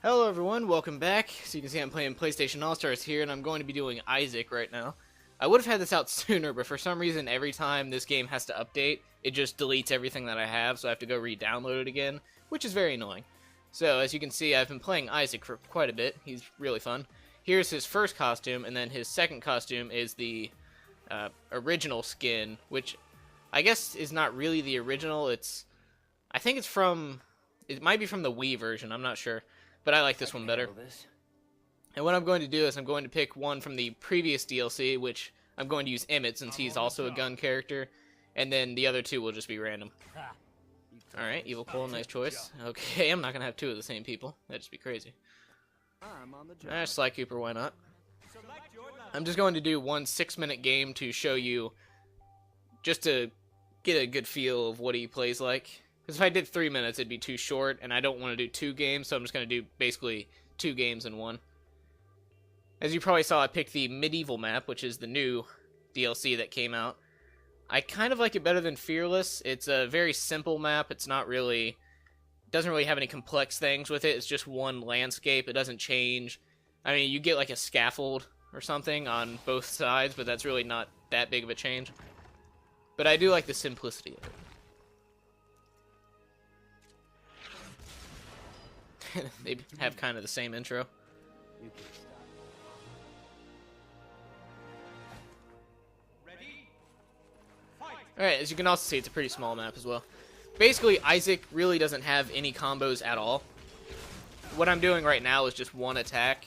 Hello everyone, welcome back. So you can see I'm playing PlayStation All-Stars here, and I'm going to be doing Isaac right now. I would have had this out sooner, but for some reason every time this game has to update, it just deletes everything that I have, so I have to go re-download it again, which is very annoying. So as you can see, I've been playing Isaac for quite a bit. He's really fun. Here's his first costume, and then his second costume is the original skin, which I guess is not really the original. I think it might be from the Wii version, I'm not sure. But I like this one better. And what I'm going to do is I'm going to pick one from the previous DLC, which I'm going to use Emmett since he's also a gun character, and then the other two will just be random. Alright, Evil Colin, nice choice. Okay, I'm not going to have two of the same people. That'd just be crazy. Sly Cooper, why not? I'm just going to do one 6-minute game to show you, just to get a good feel of what he plays like. Because if I did 3 minutes, it'd be too short, and I don't want to do 2 games, so I'm just going to do basically 2 games in one. As you probably saw, I picked the Medieval map, which is the new DLC that came out. I kind of like it better than Fearless. It's a very simple map. It's not really... doesn't really have any complex things with it. It's just one landscape. It doesn't change. I mean, you get like a scaffold or something on both sides, but that's really not that big of a change. But I do like the simplicity of it. They have kind of the same intro. Alright, as you can also see, it's a pretty small map as well. Basically, Isaac really doesn't have any combos at all. What I'm doing right now is just one attack.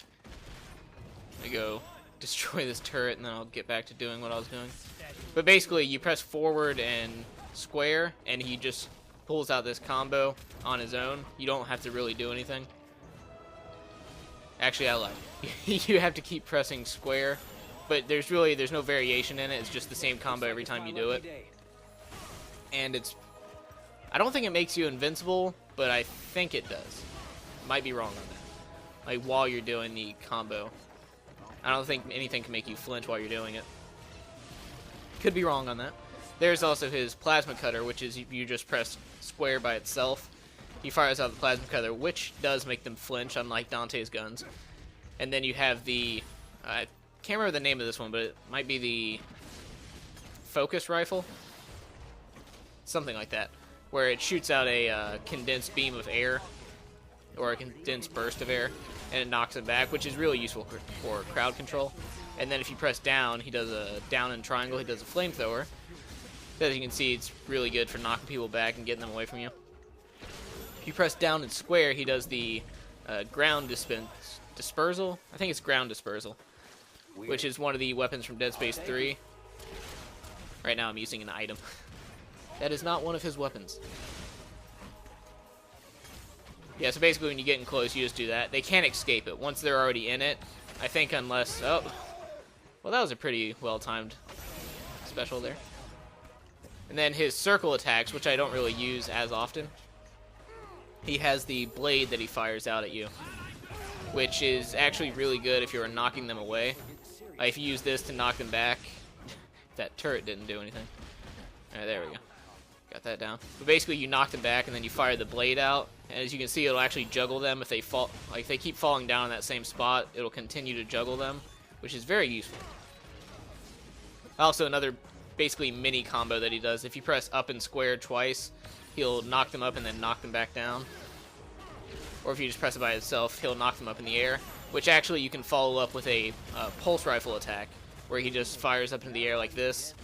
Let me go destroy this turret, and then I'll get back to doing what I was doing. But basically, you press forward and square, and he just pulls out this combo on his own. You don't have to really do anything. Actually, I lied. You have to keep pressing square, but there's no variation in it. It's just the same combo every time you do it. And I don't think it makes you invincible, but I think it does. Might be wrong on that. Like while you're doing the combo. I don't think anything can make you flinch while you're doing it. Could be wrong on that. There's also his plasma cutter, which is you just press square by itself. He fires out the plasma cutter, which does make them flinch, unlike Dante's guns. And then you have the... I can't remember the name of this one, but it might be the focus rifle? Something like that. Where it shoots out a condensed beam of air, or a condensed burst of air, and it knocks it back, which is really useful for crowd control. And then if you press down, he does a down and triangle, he does a flamethrower. As you can see, it's really good for knocking people back and getting them away from you. If you press down and square, he does the ground dispersal. I think it's ground dispersal, which is one of the weapons from Dead Space 3. Right now I'm using an item. That is not one of his weapons. Yeah, so basically when you get in close, you just do that. They can't escape it. Once they're already in it, I think unless... Oh, well, that was a pretty well-timed special there. And then his circle attacks, which I don't really use as often. He has the blade that he fires out at you, which is actually really good if you're knocking them away. If you use this to knock them back, that turret didn't do anything. Alright, there we go. Got that down. But basically, you knock them back, and then you fire the blade out. And as you can see, it'll actually juggle them if they fall. Like if they keep falling down in that same spot, it'll continue to juggle them, which is very useful. Also, another basically mini combo that he does. If you press up and square twice, he'll knock them up and then knock them back down. Or if you just press it by itself, he'll knock them up in the air, which actually you can follow up with a pulse rifle attack, where he just fires up in the air like this,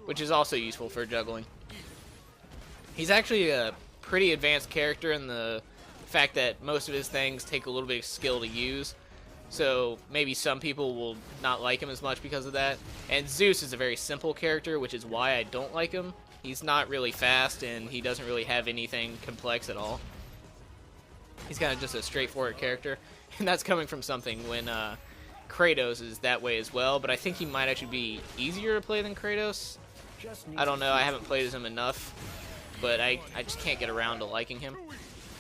which is also useful for juggling. He's actually a pretty advanced character in the fact that most of his things take a little bit of skill to use. So maybe some people will not like him as much because of that. And Zeus is a very simple character, which is why I don't like him. He's not really fast, and he doesn't really have anything complex at all. He's kind of just a straightforward character. And that's coming from something when Kratos is that way as well. But I think he might actually be easier to play than Kratos. I don't know, I haven't played as him enough. But I just can't get around to liking him.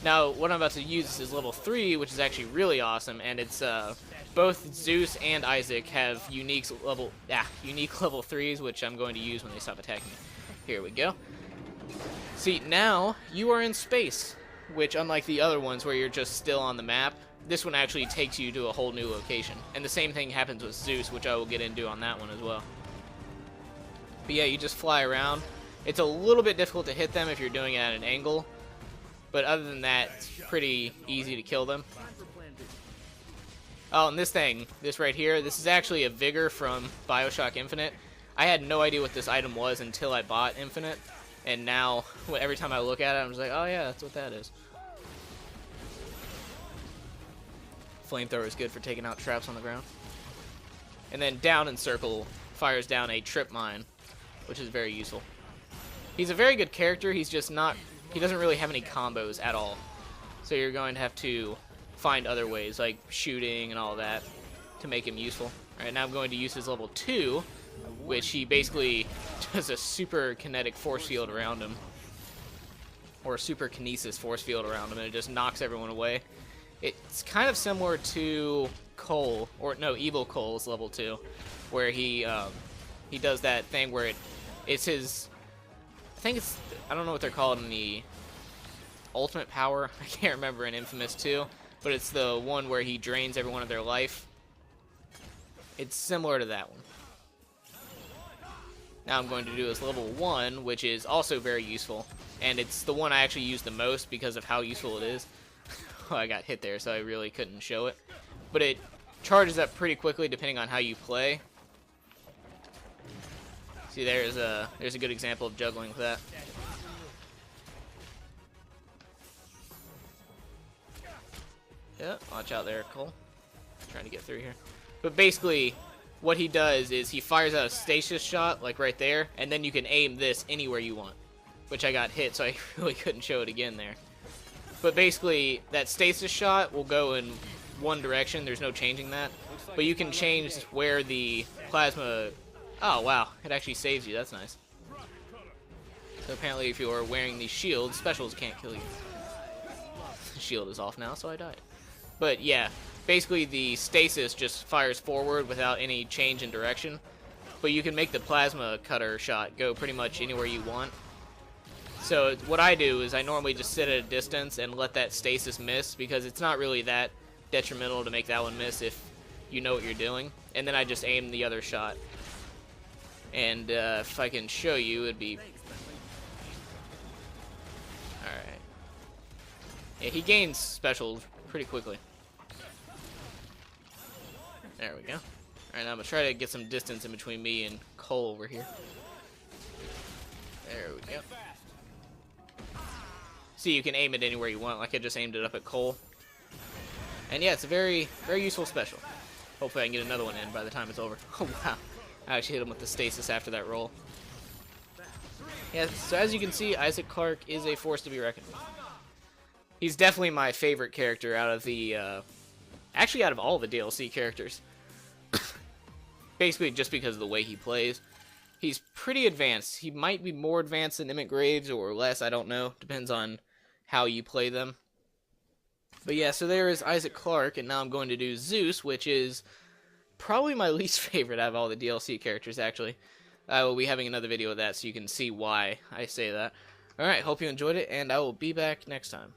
Now, what I'm about to use is level 3, which is actually really awesome, and it's both Zeus and Isaac have unique level 3s, which I'm going to use when they stop attacking me. Here we go. See, now you are in space. which unlike the other ones where you're just still on the map, this one actually takes you to a whole new location. And the same thing happens with Zeus, which I will get into on that one as well. But yeah, you just fly around. It's a little bit difficult to hit them if you're doing it at an angle, but other than that, it's pretty easy to kill them. Oh, and this right here, this is actually a Vigor from BioShock Infinite. I had no idea what this item was until I bought Infinite, and now every time I look at it, I'm just like, oh yeah, that's what that is. Flamethrower is good for taking out traps on the ground. And then down and circle fires down a trip mine, which is very useful. He's a very good character, he's just not, he doesn't really have any combos at all. So you're going to have to find other ways, like shooting and all that, to make him useful. Alright, now I'm going to use his level 2, which he basically does a super kinetic force field around him. Or a super kinesis force field around him, and it just knocks everyone away. It's kind of similar to Cole, or no, Evil Cole's level 2, where he does that thing where it's his, I don't know what they're called in the ultimate power, I can't remember in Infamous 2, but it's the one where he drains everyone of their life. It's similar to that one. Now I'm going to do his level 1, which is also very useful, and it's the one I actually use the most because of how useful it is. Oh, I got hit there, so I really couldn't show it. But it charges up pretty quickly depending on how you play. See, there's a good example of juggling with that. Yeah, watch out there, Cole. Trying to get through here. But basically, what he does is he fires out a stasis shot, like right there, and then you can aim this anywhere you want. Which I got hit, so I really couldn't show it again there. But basically, that stasis shot will go in one direction. There's no changing that. But you can change where the plasma... Oh, wow. It actually saves you. That's nice. So apparently, if you're wearing these shields, specials can't kill you. The shield is off now, so I died. But yeah, basically the stasis just fires forward without any change in direction. But you can make the plasma cutter shot go pretty much anywhere you want. So what I do is I normally just sit at a distance and let that stasis miss, because it's not really that detrimental to make that one miss if you know what you're doing. And then I just aim the other shot. And if I can show you, it'd be... Alright. Yeah, he gains specials pretty quickly. There we go. Alright, now I'm going to try to get some distance in between me and Cole over here. There we go. See, you can aim it anywhere you want, like I just aimed it up at Cole. And yeah, it's a very, very useful special. Hopefully I can get another one in by the time it's over. Oh, wow. I actually hit him with the stasis after that roll. Yeah, so as you can see, Isaac Clarke is a force to be reckoned with. He's definitely my favorite character out of the, actually out of all the DLC characters. Basically just because of the way he plays. He's pretty advanced. He might be more advanced than Emmett Graves or less, I don't know. Depends on how you play them. But yeah, so there is Isaac Clarke, and now I'm going to do Zeus, which is probably my least favorite out of all the DLC characters, actually. I will be having another video of that so you can see why I say that. Alright, hope you enjoyed it, and I will be back next time.